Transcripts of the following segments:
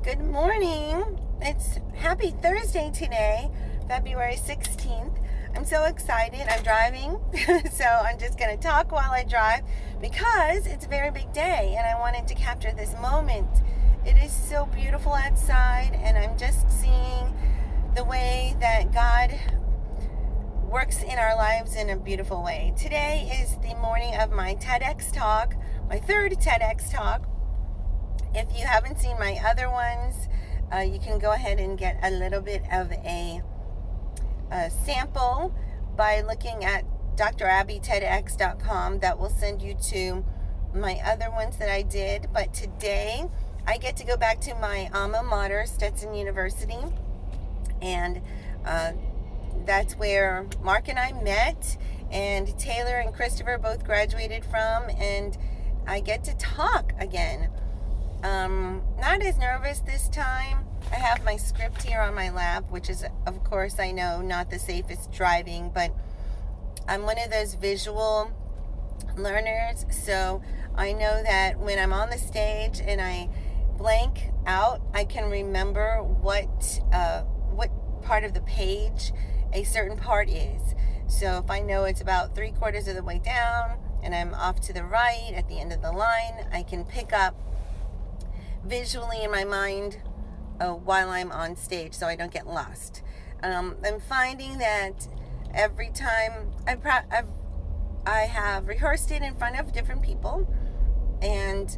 Good morning. It's happy Thursday today, February 16th. I'm so excited. I'm driving, so I'm just going to talk while I drive because it's a very big day and I wanted to capture this moment. It is so beautiful outside and I'm just seeing the way that God works in our lives in a beautiful way. Today is the morning of my TEDx talk, my third TEDx talk. If you haven't seen my other ones, you can go ahead and get a little bit of a sample by looking at drabbytedx.com. That will send you to my other ones that I did. But today, I get to go back to my alma mater, Stetson University, and that's where Mark and I met, and Taylor and Christopher both graduated from, and I get to talk again. Not as nervous this time. I have my script here on my lap, which is, of course, I know not the safest driving, but I'm one of those visual learners, so I know that when I'm on the stage and I blank out, I can remember what part of the page a certain part is. So if I know it's about 3/4 of the way down and I'm off to the right at the end of the line, I can pick up visually in my mind while I'm on stage so I don't get lost. I'm finding that every time I have rehearsed it in front of different people and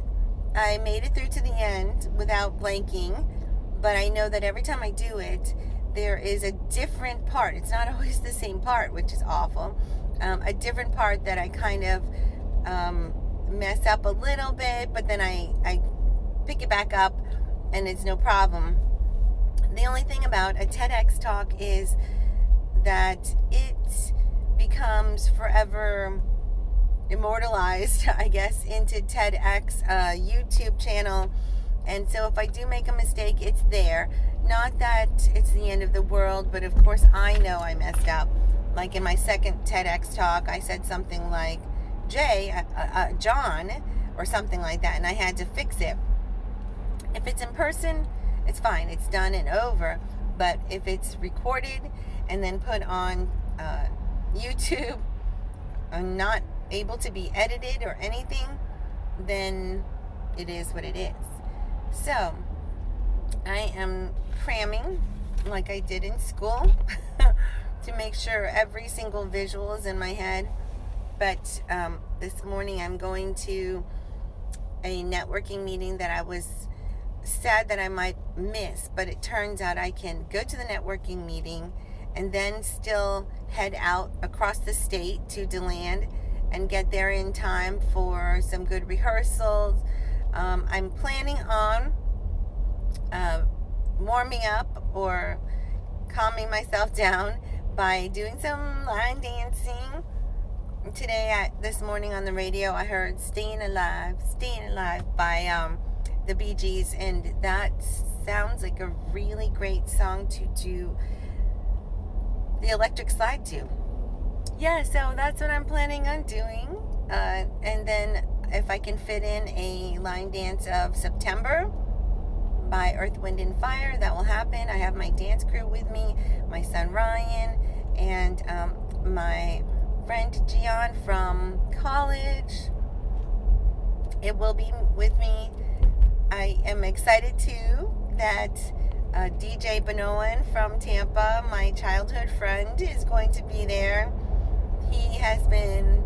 I made it through to the end without blanking, but I know that every time I do it, there is a different part. It's not always the same part, which is awful. A different part that I kind of mess up a little bit, but then I pick it back up and it's no problem. The only thing about a TEDx talk is that it becomes forever immortalized, I guess, into TEDx YouTube channel. And so if I do make a mistake, it's there. Not that it's the end of the world, but of course I know I messed up. Like in my second TEDx talk, I said something like John, or something like that, and I had to fix it. If it's in person, it's fine. It's done and over. But if it's recorded and then put on YouTube and not able to be edited or anything, then it is what it is. So, I am cramming like I did in school to make sure every single visual is in my head. But this morning I'm going to a networking meeting that I was sad that I might miss, but it turns out I can go to the networking meeting and then still head out across the state to DeLand and get there in time for some good rehearsals. I'm planning on warming up or calming myself down by doing some line dancing. Today, this morning on the radio, I heard Staying Alive by the Bee Gees, and that sounds like a really great song to do the electric slide to. Yeah, so that's what I'm planning on doing. And then if I can fit in a line dance of September by Earth, Wind, and Fire, that will happen. I have my dance crew with me, my son Ryan, and my friend Gian from college. It will be with me. I am excited too that DJ Benoan from Tampa, my childhood friend, is going to be there. He has been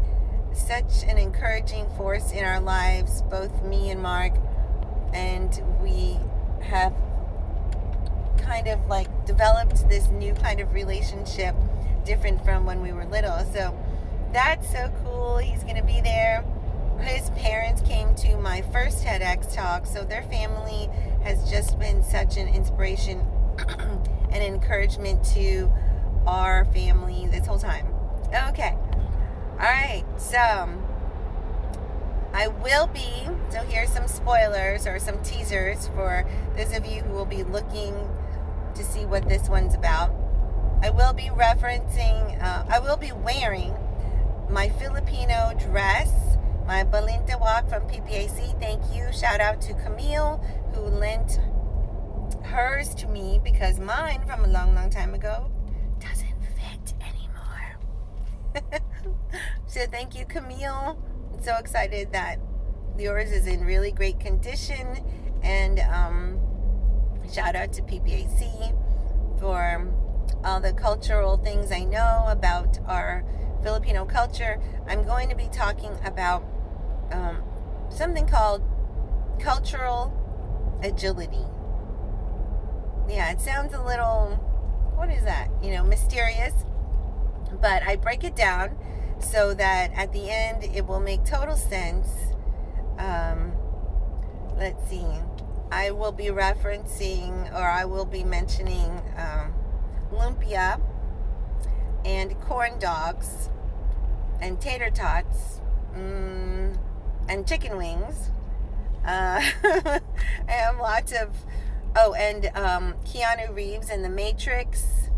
such an encouraging force in our lives, both me and Mark, and we have kind of like developed this new kind of relationship, different from when we were little. So that's so cool. He's going to be there. His parents came to my first TEDx talk, so their family has just been such an inspiration and encouragement to our family this whole time. Okay. All right. So I will be, so here's some spoilers or some teasers for those of you who will be looking to see what this one's about. I will be I will be wearing my Filipino dress, my Balintawak from PPAC. Thank you. Shout out to Camille, who lent hers to me because mine from a long, long time ago doesn't fit anymore. So thank you, Camille. I'm so excited that yours is in really great condition. And shout out to PPAC for all the cultural things I know about our Filipino culture. I'm going to be talking about something called cultural agility. Yeah, it sounds a little, what is that? Mysterious. But I break it down so that at the end it will make total sense. Let's see. I will be referencing, or I will be mentioning lumpia and corn dogs and tater tots and chicken wings. I have lots of, and Keanu Reeves in The Matrix.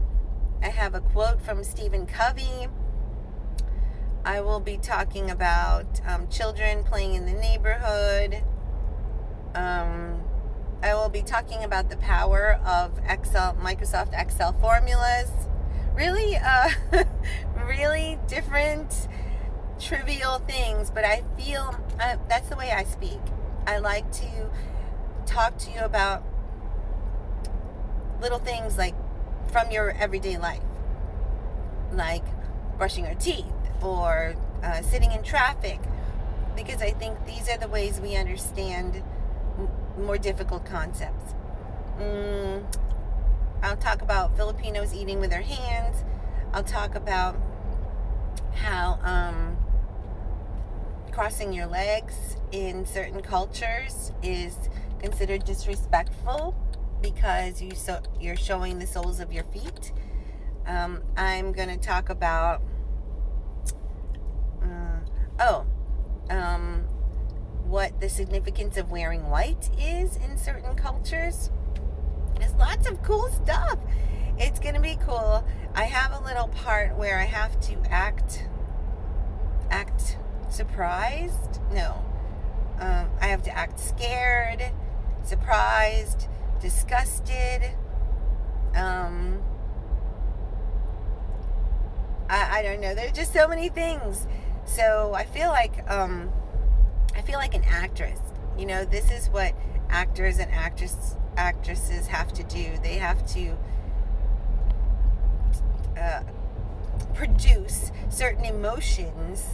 I have a quote from Stephen Covey. I will be talking about children playing in the neighborhood. I will be talking about the power of Microsoft Excel formulas. Really, really different, trivial things, but I feel that's the way I speak. I like to talk to you about little things like from your everyday life, like brushing your teeth or sitting in traffic, because I think these are the ways we understand more difficult concepts. I'll talk about Filipinos eating with their hands. I'll talk about how crossing your legs in certain cultures is considered disrespectful because you're showing the soles of your feet. I'm going to talk about what the significance of wearing white is in certain cultures. There's lots of cool stuff. It's going to be cool. I have a little part where I have to act surprised. No. I have to act scared, surprised, disgusted. I don't know. There's just so many things. So I feel like an actress. This is what actors and actresses have to do. They have to produce certain emotions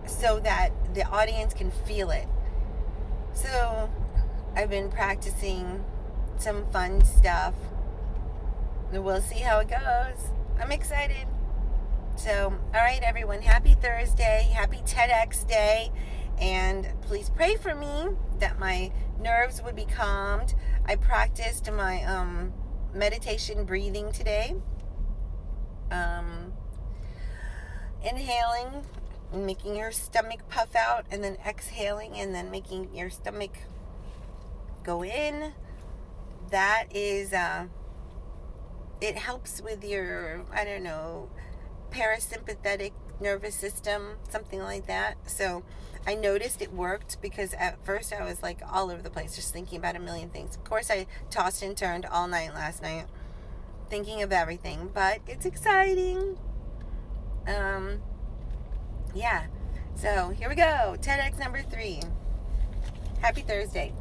so that the audience can feel it. So I've been practicing some fun stuff. We'll see how it goes. I'm excited. So, all right, everyone, happy Thursday, happy TEDx day, and please pray for me that my nerves would be calmed. I practiced my meditation breathing today. Inhaling and making your stomach puff out, and then exhaling and then making your stomach go in. That is, it helps with your, parasympathetic nervous system, something like that. So I noticed it worked because at first I was like all over the place, just thinking about a million things. Of course, I tossed and turned all night last night, thinking of everything, but it's exciting. Yeah. So here we go. TEDx number 3. Happy Thursday.